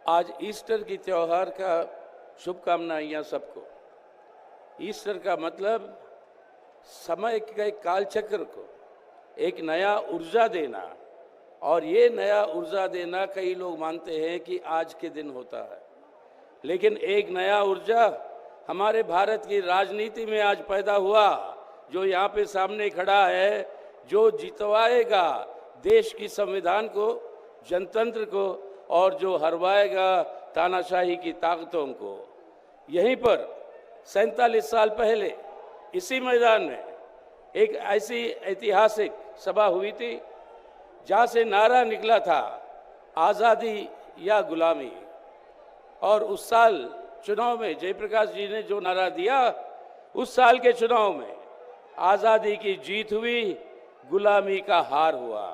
आज ईस्टर की त्यौहार का शुभकामनाएं सबको। ईस्टर का मतलब समय के कालचक्र को एक नया ऊर्जा देना, और ये नया ऊर्जा देना कई लोग मानते हैं कि आज के दिन होता है, लेकिन एक नया ऊर्जा हमारे भारत की राजनीति में आज पैदा हुआ, जो यहाँ पे सामने खड़ा है, जो जितवाएगा देश की संविधान को, जनतंत्र को, और जो हरवाएगा तानाशाही की ताकतों को। यहीं पर 47 साल पहले इसी मैदान में एक ऐसी ऐतिहासिक सभा हुई थी जहाँ से नारा निकला था, आज़ादी या गुलामी। और उस साल चुनाव में जयप्रकाश जी ने जो नारा दिया, उस साल के चुनाव में आज़ादी की जीत हुई, गुलामी का हार हुआ।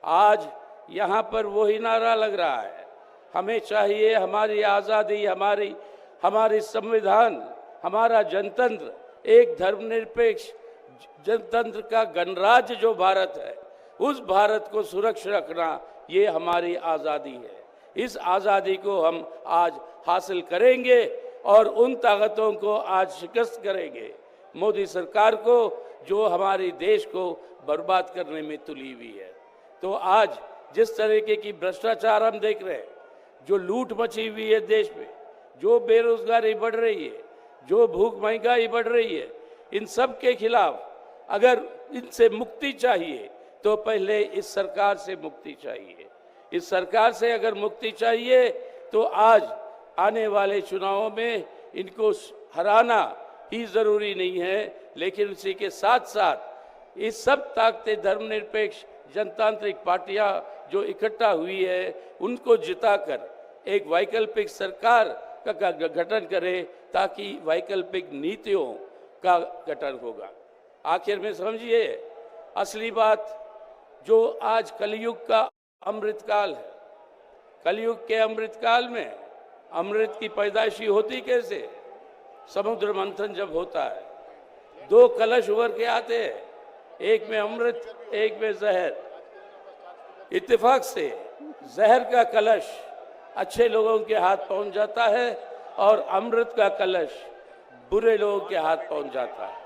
आज यहाँ पर वही नारा लग रहा है। हमें चाहिए हमारी आज़ादी, हमारी संविधान, हमारा जनतंत्र, एक धर्मनिरपेक्ष जनतंत्र का गणराज्य जो भारत है, उस भारत को सुरक्षित रखना, ये हमारी आज़ादी है। इस आज़ादी को हम आज हासिल करेंगे और उन ताकतों को आज शिकस्त करेंगे, मोदी सरकार को, जो हमारे देश को बर्बाद करने में तुली हुई है। तो आज जिस तरीके की भ्रष्टाचार हम देख रहे हैं, जो लूट मची हुई है देश में, जो बेरोजगारी बढ़ रही है, जो भूख महंगाई बढ़ रही है, इन सब के खिलाफ अगर इनसे मुक्ति चाहिए तो पहले इस सरकार से मुक्ति चाहिए। इस सरकार से अगर मुक्ति चाहिए तो आज आने वाले चुनावों में इनको हराना ही जरूरी नहीं है, लेकिन उसी के साथ साथ इस सब ताकतें, धर्मनिरपेक्ष जनतांत्रिक पार्टियां जो इकट्ठा हुई है, उनको जिताकर एक वैकल्पिक सरकार का गठन करे, ताकि वैकल्पिक नीतियों का गठन होगा। आखिर में समझिए, असली बात जो आज कलयुग का अमृतकाल है, कलयुग के अमृतकाल में अमृत की पैदाइशी होती कैसे? समुद्र मंथन जब होता है, दो कलश उभर के आते हैं, एक में अमृत, एक में जहर। इत्तेफाक से जहर का कलश अच्छे लोगों के हाथ पहुंच जाता है और अमृत का कलश बुरे लोगों के हाथ पहुंच जाता है।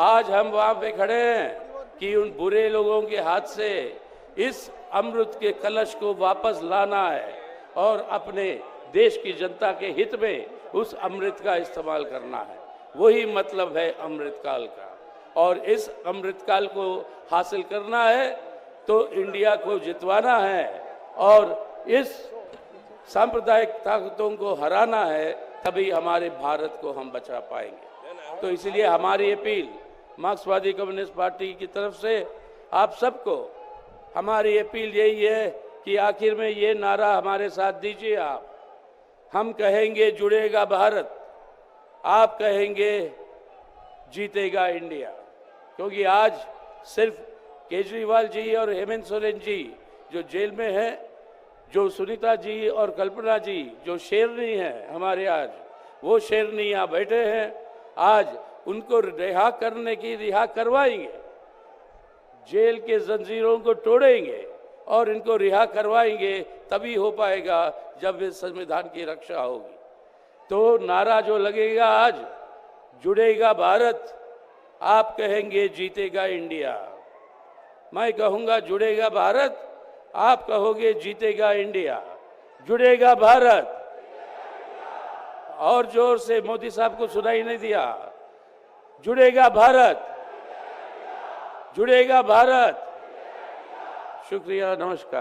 आज हम वहां पे खड़े हैं कि उन बुरे लोगों के हाथ से इस अमृत के कलश को वापस लाना है और अपने देश की जनता के हित में उस अमृत का इस्तेमाल करना है। वही मतलब है अमृतकाल का, और इस अमृतकाल को हासिल करना है तो इंडिया को जितवाना है और इस सांप्रदायिक ताकतों को हराना है, तभी हमारे भारत को हम बचा पाएंगे। तो इसलिए हमारी अपील मार्क्सवादी कम्युनिस्ट पार्टी की तरफ से आप सबको, हमारी अपील यही है कि आखिर में ये नारा हमारे साथ दीजिए आप। हम कहेंगे जुड़ेगा भारत, आप कहेंगे जीतेगा इंडिया। क्योंकि आज सिर्फ केजरीवाल जी और हेमंत सोरेन जी जो जेल में हैं, जो सुनीता जी और कल्पना जी जो शेरनी हैं हमारे, आज वो शेरनी यहाँ बैठे हैं, आज उनको रिहा करवाएंगे, जेल के जंजीरों को तोड़ेंगे और इनको रिहा करवाएंगे, तभी हो पाएगा जब इस संविधान की रक्षा होगी। तो नारा जो लगेगा आज, जुड़ेगा भारत, आप कहेंगे जीतेगा इंडिया। मैं कहूँगा जुड़ेगा भारत, आप कहोगे जीतेगा इंडिया। जुड़ेगा भारत, और जोर से, मोदी साहब को सुनाई नहीं दिया। जुड़ेगा भारत, जुड़ेगा भारत। शुक्रिया, नमस्कार।